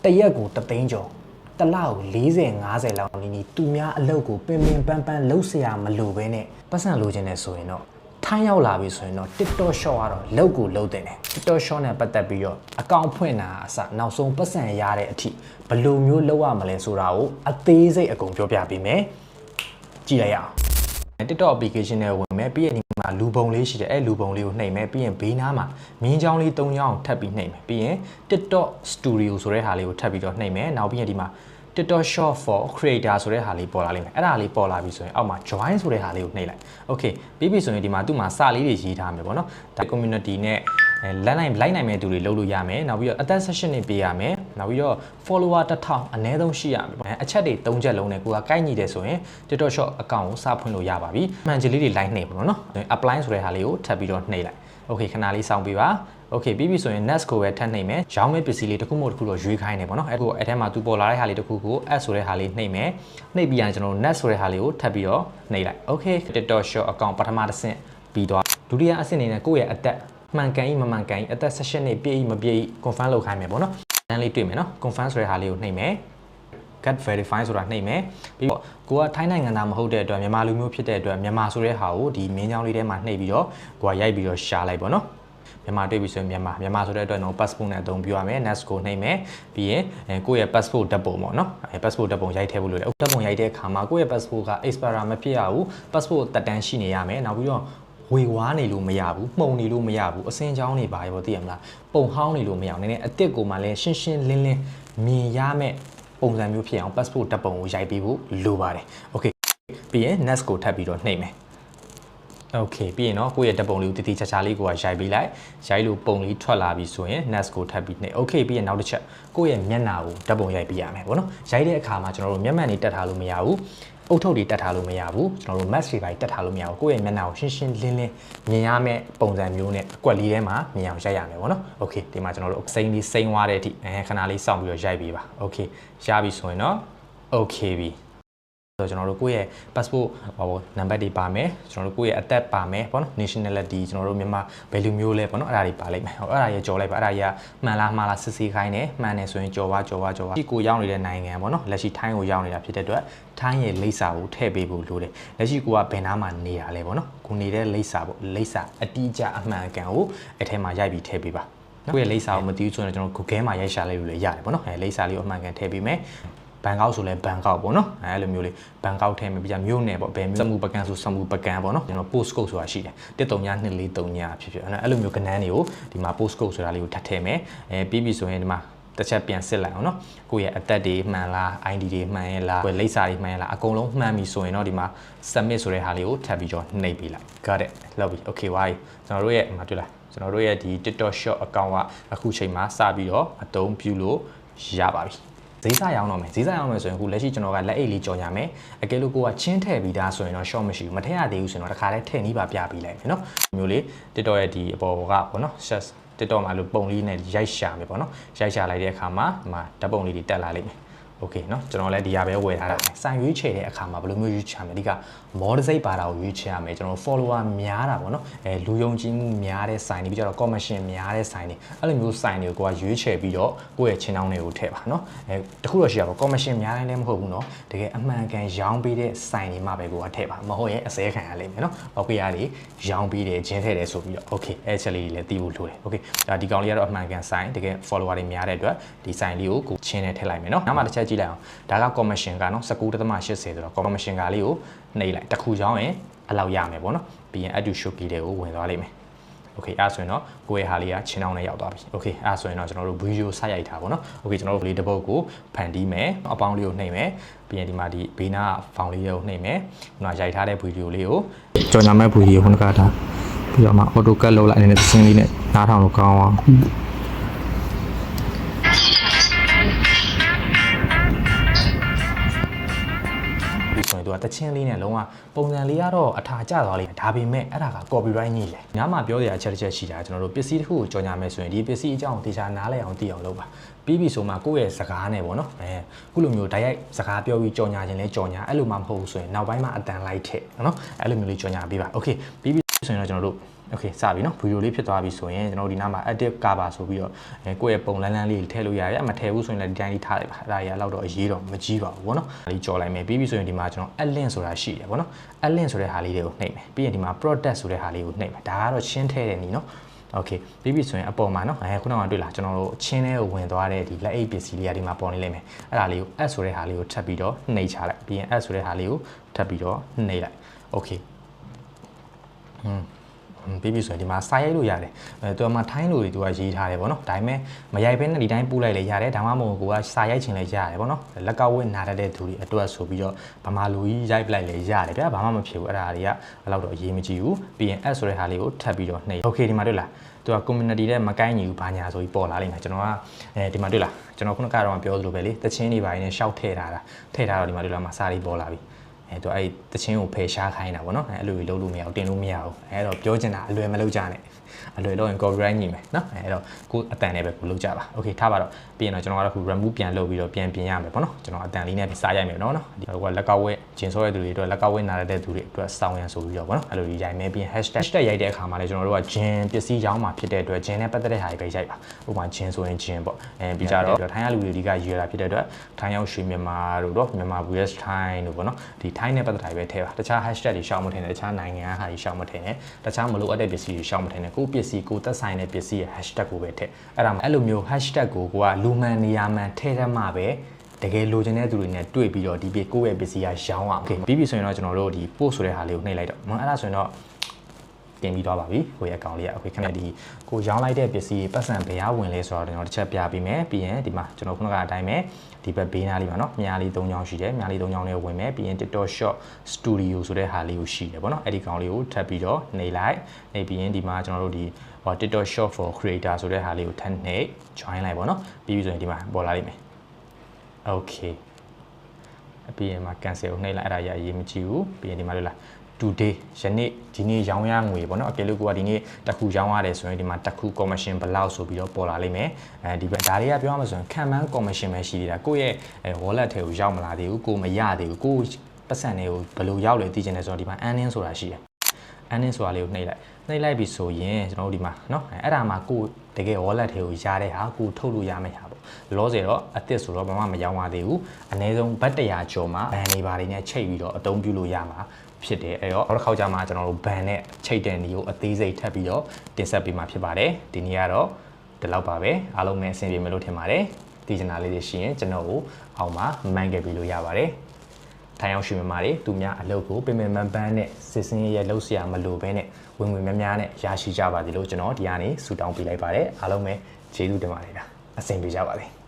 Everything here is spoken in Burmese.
တရက်ကိုတသိန်းကျော်တလောက်40-50လောက်နီးသူများအလုပ်ကိုပင်ပန်းလှုပ်เสียမလိုပဲနဲ့ပတ်စံလိုချင်နေဆိုရင်တော့ထိုင်းရောက်လာပြီဆိုရင်တော့ TikTok Shop ကတော့လောက်ကိုလောက်တယ် TikTok Shop နဲ့ပတ်သက်ပြီးတော့အကောင့်ဖွင့်တာအစနောက်ဆုံးပတ်စံရတဲ့အထိဘယ်လိုမျိုးလုပ်ရမလဲဆိုတာကိုအသေးစိတ်အကုန်ပြောပြပေးမယ်ကြည့်လိုက်ရအောင် TikTok application နဲ့ဝင်မယ်ပြီးရင်ဒီမှာလူပုံလေးရှိတယ်အဲလူပုံလေးကိုနှိပ်မယ်ပြီးရင်ဘေးနားမှာမင်းချောင်းလေး3ချောင်းထပ်ပြီးနှိပ်မယ်ပြီးရင် TikTok Studio ဆိုတဲ့ဟာလေးကိုထပ်ပြီးတော့နှိပ်မယ်နောက်ပြီးရင်ဒီမှာ TikTok Shop for Creator ဆိုတဲ့ဟာလေးပေါ်လာလိမ့်မယ်အဲ့ဒါလေးပေါ်လာပြီဆိုရင်အောက်မှာ join ဆိုတဲ့ဟာလေးကိုနှိပ်လိုက် Okay ပြီးပြီဆိုရင်ဒီမှာသူ့မှာစာလေးတွေရေးထားမယ်ပေါ့နော်ဒါ community နဲ့လိုက်နိုင်မဲ့သူတွေလုပ်လို့ရမယ်နောက်ပြီးတော့အသက် session တွေပေးရမယ်နောက်ပြီးတော့ follower 1000အနည်းဆုံးရှိရမယ်အချက်တွေ3ချက်လုံးနဲ့ကိုကကိုက်ညီတယ်ဆိုရင် TikTok Shop account ကိုစဖွင့်လို့ရပါပြီမှန်ချလေးတွေ like နှိပ်ပါတော့နော် apply ဆိုတဲ့ဟာလေးကိုထပ်ပြီးတော့နှိပ်လိုက် Okay ခဏလေးစောင့်ပေးပါ Okay ပြီးပြီဆိုရင် next ကိုပဲထပ်နှိပ်မယ်ရောင်းမဲ့ပစ္စည်းလေးတစ်ခုမှတစ်ခုတော့ရွေးခိုင်းနေပေါ့နော်အဲ့ထဲမှာသူပေါ်လာတဲ့ဟာလေးတစ်ခုကို add ဆိုတဲ့ဟာလေးနှိပ်မယ်နှိပ်ပြီးရင်ကျွန်တော်တို့ next ဆိုတဲ့ဟာလေးကိုထပ်ပြီးတော့နှိပ်လိုက် Okay TikTok Shop account ပထမတစ်ဆင့်ပြီးတော့ဒုတိယအဆင့်အနေနဲ့ကိုယ့်ရဲ့အသက်မှန်ကန်၏မမှန်ကန်၏အသက် session နဲ့ပြည့်၏မပြည့်၏ confirm လုပ်ခိုင်းမယ်ပေါ့နော်တန်းလေးတွေ့မယ်နော် confirm ဆိုတဲ့ဟာလေးကိုနှိပ်မယ် get verify ဆိုတာနှိပ်မယ်ပြီးတော့ကိုကထိုင်းနိုင်ငံသားမဟုတ်တဲ့အတွက်မြန်မာလူမျိုးဖြစ်တဲ့အတွက်မြန်မာဆိုတဲ့ဟာကိုဒီမင်းချောင်းလေးထဲမှာနှိပ်ပြီးတော့ကိုကရိုက်ပြီးတော့ရှာလိုက်ပေါ့နော်မြန်မာတွေ့ပြီဆိုရင်မြန်မာဆိုတဲ့အတွက်တော့ passport နဲ့အသုံးပြုရမယ် next ကိုနှိပ်မယ်ပြီးရင်ကိုယ့်ရဲ့ passport ဓာတ်ပုံပေါ့နော်passport ဓာတ်ပုံရိုက်ထည့်ဖို့လိုတယ်ဓာတ်ပုံရိုက်တဲ့အခါမှာကိုယ့်ရဲ့ passport က expire မဖြစ်ရဘူး passport တက်တန်းရှိနေရမယ်နောက်ပြီးတော့ဝေဝါးနေလို့မရဘူးမှုံနေလို့မရဘူးအစင်းချောင်းနေပါရောသိရမလားပုံဟောင်းနေလို့မရအောင်နည်းနည်းအစ်စ်ကိုမှလည်းရှင်းရှင်းလင်းမြင်ရမယ့်ပုံစံမျိုးဖြစ်အောင် passport ဓာတ်ပုံကိုရိုက်ပေးဖို့လိုပါတယ် Okay ပြီးရင် next ကိုထပ်ပြီးတော့နှိပ်မယ်Okay ပြီးရင်တော့ကိုယ့်ရဲ့ဓာတ်ပုံလေးကိုတည်တည်ချာချာလေးကိုရိုက်ပေးလိုက်ရိုက်လို့ပုံလေးထွက်လာပြီဆိုရင် next ကိုထပ်ပြီးနှိပ် Okay ပြီးရင်နောက်တစ်ချက်ကိုယ့်ရဲ့မျက်နှာကိုဓာတ်ပုံရိုက်ပေးရမယ်ပေါ့နော်ရိုက်တဲ့အခါမှာကျွန်တော်တို့မျက်မှန်တွေတက်ထားလို့မရဘူးအုတ်ထုတ်တွေတက်ထားလို့မရဘူးကျွန်တော်တို့ mask တွေပိုင်းတက်ထားလို့မရဘူးကိုယ့်ရဲ့မျက်နှာကိုရှင်းရှင်းလင်းလင်းမြင်ရမယ့်ပုံစံမျိုးနဲ့အကွက်လေးထဲမှာမြင်အောင်ရိုက်ရမယ်ပေါ့နော် Okay ဒီမှာကျွန်တော်တို့စိမ့်သွားတဲ့အထိခဏလေးစောင့်ပြီးတော့ရိုက်ပေးပါ Okay ရပြီဆိုရင်တော့ Okay ပြီကျွန်တော်တို့ကိုယ့်ရဲ့ passport နံပါတ်တွေပါမယ်ကျွန်တော်တို့ကိုယ့်ရဲ့အသက်ပါမယ်ပေါ့နော် nationality ကျွန်တော်တို့မြန်မာဘယ်လူမျိုးလဲပေါ့နော်အဲ့ဒါတွေပါလိုက်မယ်အဲ့ဒါရေကြော်လိုက်ပါအဲ့ဒါကြီးကမှန်လားမှားလားစစ်ဆေးခိုင်းတယ်မှန်တယ်ဆိုရင်ကြော်ပါဒီကိုရောက်နေတဲ့နိုင်ငံပေါ့နော်လက်ရှိထိုင်းကိုရောက်နေတာဖြစ်တဲ့အတွက်ထိုင်းရဲ့လိပ်စာကိုထည့်ပေးဖို့လိုတယ်လက်ရှိကိုကဘယ်နားမှာနေတာလဲပေါ့နော်ကိုနေတဲ့လိပ်စာပေါ့လိပ်စာအတိအကျအမှန်အကန်ကိုအဲ့ထဲမှာရိုက်ပြီးထည့်ပေးပါကိုယ့်ရဲ့လိပ်စာကိုမသိဘူးဆိုရင်ကျွန်တော် Google မှာရိုက်ရှာလိုက်လို့လည်းရတယ်ပေါ့နော်လိပ်စာလေးကိုအမှန်ကန်ထည့်ပေးမယ်ဘန်ကောက်ဆိုလဲဘန်ကောက်ပေါ့နော်အဲ့လိုမျိုးလေးဘန်ကောက်ထဲမှာပြမြို့နယ်ပေါ့ဘယ်မြို့စမှုပကံဆိုစမှုပကံပေါ့နော်ကျွန်တော် post code ဆိုတာရှိတယ်1392439ဖြစ်အဲ့လိုမျိုးကဏ္ဍတွေကိုဒီမှာ post code ဆိုတာလေးကိုထပ်ထည့်မယ်ပြီးပြီဆိုရင်ဒီမှာတစ်ချက်ပြန်စစ်လိုက်အောင်နော်ကိုယ့်ရဲ့အသက်တွေမှန်လား ID တွေမှန်ရဲ့လားကိုယ့်လိပ်စာတွေမှန်ရဲ့လားအကုန်လုံးမှန်ပြီဆိုရင်တော့ဒီမှာ submit ဆိုတဲ့ဟာလေးကိုထပ်ပြီးတော့နှိပ်ပေးလိုက် got it လောက်ပြီ okay ဝါပြီကျွန်တော်တို့ရဲ့မှာတွေ့လားကျွန်တော်တို့ရဲ့ဒီ TikTok Shop account ကအခုချိန်မှာစပြီးတော့အသုံးပြုလို့ရပါပြီဈေးစားရောင်းတော့မယ်ဈေးစားရောင်းမယ်ဆိုရင်ခုလက်ရှိကျွန်တော်ကလက်အိတ်လေးကြော်ညာမယ်အကယ်လို့ကိုကချင်းထည့်ပြီးသားဆိုရင်တော့ short မရှိဘူးမထည့်ရသေးဘူးဆိုရင်တော့တစ်ခါတည်းထည့်နီးပါပြပေးလိုက်မယ်နော်မျိုးလေး TikTok ရဲ့ဒီအပေါ်ကပေါ့နော် TikTok မှာလို့ပုံလေးနဲ့ရိုက်ရှာမယ်ပေါ့နော်ရိုက်ရှာလိုက်တဲ့အခါမှာဒီမှာဓာတ်ပုံလေးတွေတက်လာလိမ့်မယ်Okay เนาะကျွန်တော်လည်းဒီရပဲဝယ်ထားတာစိုင်ရွေးချယ်တဲ့အခါမှာဘယ်လိုမျိုးရွေးချယ်ရမလဲဒီကမော်ဒစိတ်ပါတာကိုရွေးချယ်ရမယ်ကျွန်တော် follower များတာပေါ့เนาะလူယုံကြည်မှုများတဲ့စိုင်တွေပြီးတော့ commission များတဲ့စိုင်တွေအဲ့လိုမျိုးစိုင်တွေကိုရွေးချယ်ပြီးတော့ကိုယ့်ရဲ့ချင်းနှောင်းတွေကိုထည့်ပါเนาะတခုတော့ရှိရပါ commission များတိုင်းလည်းမဟုတ်ဘူးเนาะတကယ်အမှန်ကန်ရောင်းပေးတဲ့စိုင်တွေမှပဲကိုကထည့်ပါမဟုတ်ရင်အစဲခံရလိမ့်မယ်เนาะပောက်ပြရတွေရောင်းပေးတယ်ချင်းထည့်တယ်ဆိုပြီးတော့ Okay အဲ့ချက်လေးတွေလည်းသိဖို့လိုတယ် Okay ဒါဒီကောင်လေးကတော့အမှန်ကန်စိုင်တကယ် follower တွေများတဲ့အတွက်ဒီစိုင်လေးကိုချင်းနဲ့ထည့်လိုက်မယ်เนาะနောက်မှတစ်ချက်ကြည့်လိုက်အောင်ဒါက commission ကနော် 19.80 ဆိုတော့ commission ကလေးကိုနှိပ်လိုက်တစ်ခုချောင်းရင်အလောက်ရမယ်ပေါ့နော်ပြီးရင် add to shop key တွေကိုဝင်သွားလိမ့်မယ် Okay အဲ့ဆိုရင်တော့ကိုယ့်ရဲ့ဟာလေးကချင်းအောင်နဲ့ရောက်သွားပြီ Okay အဲ့ဆိုရင်တော့ကျွန်တော်တို့ video ဆက်ရိုက်ထားပါတော့ Okay ကျွန်တော်တို့လေးတစ်ပုတ်ကိုဖန်တီးမယ်အပေါင်းလေးကိုနှိပ်မယ်ပြီးရင်ဒီမှာဒီဘေးနားဖောင်လေးကိုနှိပ်မယ်ခုနရိုက်ထားတဲ့ video လေးကိုကြော်ညာမဲ့ video ခုနကထားပြီးတော့မှ auto cut လုပ်လိုက်အနေနဲ့သင်းလေးနဲ့နားထောင်လို့ကောင်းအောင်သူကတချင်းလေးနဲ့လုံးဝပုံစံလေးကတော့အထာကျသွားလိမ့်မယ်ဒါပေမဲ့အဲ့ဒါက copyright ညိတယ်ညမှာပြောစရာအချက်တစ်ချက်ရှိတာကျွန်တော်တို့ပစ္စည်းတစ်ခုကိုကြော်ညာမယ်ဆိုရင်ဒီပစ္စည်းအကြောင်းတေချာနားလည်အောင်သိအောင်လုပ်ပါပြီးပြီဆိုမှကိုယ့်ရဲ့စကားနဲ့ပေါ့နော်ခုလိုမျိုးတိုက်ရိုက်စကားပြောပြီးကြော်ညာခြင်းလဲကြော်ညာအဲ့လိုမှမဟုတ်ဘူးဆိုရင်နောက်ပိုင်းမှာအတန်လိုက်ထည့်နော်အဲ့လိုမျိုးလေးကြော်ညာပေးပါ Okay ပြီးပြီဆိုရင်တော့ကျွန်တော်တို့ โอเคစပြီเนาะဗီဒီယိုလေးဖြစ်သွားပြီဆိုရင်ကျွန်တော်ဒီနားမှာ active cover ဆိုပြီးတော့ကိုယ့်ရဲ့ပုံလန်းလန်းလေးထည့်လို့ရတယ်မထည့်ဘူးဆိုရင်လည်းဒီတိုင်းလေးထားလိုက်ပါအဲ့ဒါကြီးကတော့အရေးတော့မကြီးပါဘူးဗောနော်ဒီကြော်လိုက်မယ်ပြီးပြီဆိုရင်ဒီမှာကျွန်တော် add link ဆိုတာရှိတယ်ဗောနော် add link ဆိုတဲ့ဟာလေးတွေကိုနှိပ်မယ်ပြီးရင်ဒီမှာ product ဆိုတဲ့ဟာလေးကိုနှိပ်မယ်ဒါကတော့ချင်းထဲတယ်နီเนาะโอเคပြီးပြီဆိုရင်အပေါ်မှာเนาะခုနကတွေ့လားကျွန်တော်တို့ချင်းထဲကိုဝင်သွားတဲ့ဒီလက်အိတ်ပစ္စည်းလေးကဒီမှာပေါ်နေလိမ့်မယ်အဲ့ဒါလေးကို add ဆိုတဲ့ဟာလေးကိုထပ်ပြီးတော့နှိပ်ချလိုက်ပြီးရင် add ဆိုတဲ့ဟာလေးကိုထပ်ပြီးတော့နှိပ်လိုက်โอเคပြီးပြီဆိုရင်ဒီမှာစာရိုက်လို့ရတယ်သူကမှထိုင်းလို့သူကရေးထားတယ်ဗောနော်ဒါပေမဲ့မရိုက်ဘဲနဲ့ဒီတိုင်းပို့လိုက်လေရတယ်ဒါမှမဟုတ်ကိုကစာရိုက်ချင်လဲရတယ်ဗောနော်လက်ကောက်ဝဲနာတတ်တဲ့သူတွေအတွက်ဆိုပြီးတော့ဗမာလူကြီးရိုက်ပလိုက်လေရတယ်ဗျာဘာမှမဖြစ်ဘူးအဲ့ဒါတွေကအဲ့လောက်တော့အရေးမကြီးဘူးပြီးရင် add ဆိုတဲ့ဟာလေးကိုထပ်ပြီးတော့နှိပ် okay ဒီမှာတွေ့လားသူက community တဲ့မကိုင်းညီဘူးဘာညာဆိုပြီးပေါ်လာလိမ့်မယ်ကျွန်တော်ကဒီမှာတွေ့လားကျွန်တော်ခုနကတော့ပြောသလိုပဲလေတချင်းတွေပါနေရှောက်ထည့်ထားတော့ဒီမှာတွေ့လားမှာစာလေးပေါ်လာပြီသူအဲ့တချင်းကိုဖယ်ရှားခိုင်းတာဗောနော်အဲ့လိုကြီးလုံးလို့မရအောင်တင်လို့မရဘူးအဲ့တော့ပြောချင်တာအလွယ်မလုပ်ကြနဲ့အလွယ်တော့ရင် copyright ညီမယ်နော်အဲ့တော့ကိုအတန်နဲ့ပဲကိုလုပ်ကြပါ okay ထားပါတော့ပြီးရင်တော့ကျွန်တော်ကတော့ခု remove ပြန်လုပ်ပြီးတော့ပြန်ပြင်ရမယ်ဗောနော်ကျွန်တော်အတန်လေးနဲ့စားရိုက်မယ်နော်ဒီကလက်ကောက်ဝဲဂျင်ဆောရဲ့သူတွေအတွက်လက်ကောက်ဝဲနာရတဲ့သူတွေအတွက်စောင်းရန်ဆိုပြီးတော့ဗောနော်အဲ့လိုကြီးရိုက်မယ်ပြီးရင် hashtag ရိုက်တဲ့အခါမှာလည်းကျွန်တော်တို့ကဂျင်ပစ္စည်းရောင်းမှာဖြစ်တဲ့အတွက်ဂျင်နဲ့ပတ်သက်တဲ့ဟာတွေပဲရိုက်ပါဥပမာဂျင်ဆိုရင်ဂျင်ပေါ့ပြီးကြတော့ထိုင်းရလူတွေဒီကရွေတာဖြစ်တဲ့အတွက်ထိုင်းရောက်ရွှေမြန်မာတို့တော့မြန်မာ VS ထိုင်းတို့ဗောနော်ဒီထိုင်းနဲ့ပတ်သက်တာပဲထည့်ပါတခြား hashtag တွေရှောက်မထင်နဲ့တခြားနိုင်ငံဟာတွေရှောက်မထင်နဲ့တခြားမလိုအပ်တဲ့ပစ္စည်းတွေရှောက်မထင်နဲ့ကိုပစ္စည်းကိုသက်ဆိုင်တဲ့ပစ္စည်းရဲ့ hashtag ကိုပဲထည့်အဲ့ဒါမှအဲ့လိုမျိုး hashtag ကိုကလူမှန်နေရာမှန်ထည့်ရမှပဲတကယ်လိုချင်တဲ့သူတွေနဲ့တွေ့ပြီးတော့ဒီကိုယ့်ရဲ့ပစ္စည်းကရောင်းအောင် okay ပြီးပြီဆိုရင်တော့ကျွန်တော်တို့ဒီ post ဆိုတဲ့ဟာလေးကိုနှိပ်လိုက်တော့အဲ့ဒါဆိုရင်တော့တင်ပြီးသွားပါပြီကိုယ့်ရဲ့အကောင့်လေးက okay ခဏဒီကိုရောင်းလိုက်တဲ့ပစ္စည်းပတ်စံဘယ်ရဝင်လဲဆိုတော့ကျွန်တော်တစ်ချက်ပြပေးမယ်ပြီးရင်ဒီမှာကျွန်တော်ခုနကအတိုင်းပဲဒီဘက်ဘေးနားလေးပါเนาะမြားလေး၃ချောင်းရှိတယ်မြားလေး၃ချောင်းလေးဝင်မယ်ပြီးရင် TikTok Shop Studio ဆိုတဲ့ဟာလေးကိုရှိတယ်ဗောနော်အဲ့ဒီကောင်လေးကိုထပ်ပြီးတော့နှိပ်လိုက်နှိပ်ပြီးရင်ဒီမှာကျွန်တော်တို့ဒီTikTok Shop for Creator ဆိုတဲ့ဟာလေးကိုထပ်နှိပ် join လိုက်ဗောနော်ပြီးပြီဆိုရင်ဒီမှာပေါ်လာလိမ့်မယ် okay ပြီးရင်မှာ cancel ကိုနှိပ်လိုက်အဲ့ဒါရအရေးမကြီးဘူးပြီးရင်ဒီမှာတွေ့လားtoday ယနေ့ဒီနေ့ရောင်းရငွေပေါ့နော်အကယ်လို့ကိုကဒီနေ့တစ်ခုရောင်းရတယ်ဆိုရင်ဒီမှာတစ်ခု commission ဘယ်လောက်ဆိုပြီးတော့ပေါ်လာလိမ့်မယ်ဒီဘက်ဒါတွေကပြောရမှာဆိုရင်ခံမှန်း commission ပဲရှိသေးတာကိုယ့်ရဲ့ wallet ထဲကိုရောက်မလာသေးဘူးကိုမရသေးဘူးကိုပတ်စံတွေကိုဘယ်လိုရောက်လဲသိချင်တယ်ဆိုတော့ဒီမှာ earning ဆိုတာရှိတယ် earning ဆိုတာလေးကိုနှိပ်လိုက်ပြီဆိုရင်ကျွန်တော်တို့ဒီမှာเนาะအဲ့ဒါမှာကိုတကယ် wallet ထဲကိုရတဲ့ဟာကိုထုတ်လို့ရမယ့်ဟာပေါ့လောဆယ်တော့အသစ်ဆိုတော့ဘာမှမရောင်းရသေးဘူးအနည်းဆုံးဘတ်100ကျော်မှာဘန်နေပါလေးနဲ့ချိန်ပြီးတော့အသုံးပြုလို့ရမှာဖြစ်တယ်အဲ့တော့နောက်တစ်ခေါက်ကျမှကျွန်တော်တို့ဘန်နဲ့ချိတ်တဲ့နေကိုအသေးစိတ်ထပ်ပြီးတော့တင်ဆက်ပေးမှာဖြစ်ပါတယ်ဒီနေ့ကတော့ဒီလောက်ပါပဲအားလုံးပဲအဆင်ပြေမယ်လို့ထင်ပါတယ်သိချင်တာလေးတွေရှိရင်ကျွန်တော်ကိုအောက်မှာမှန်ခဲ့ပြီးလို့ရပါတယ်ထိုင်အောင်ရှိမြန်မာတွေသူများအလုပ်ကိုပင်ပင်ပန်းပန်းနဲ့စစ်စင်းရဲ့လှုပ်ရှားမလို့ပဲနဲ့ဝင်ဝင်များများနဲ့ရရှိကြပါသည်လို့ကျွန်တော်ဒီကနေဆုတောင်းပေးလိုက်ပါတယ်အားလုံးပဲကျေးဇူးတင်ပါတယ်ဗျာအဆင်ပြေကြပါစေ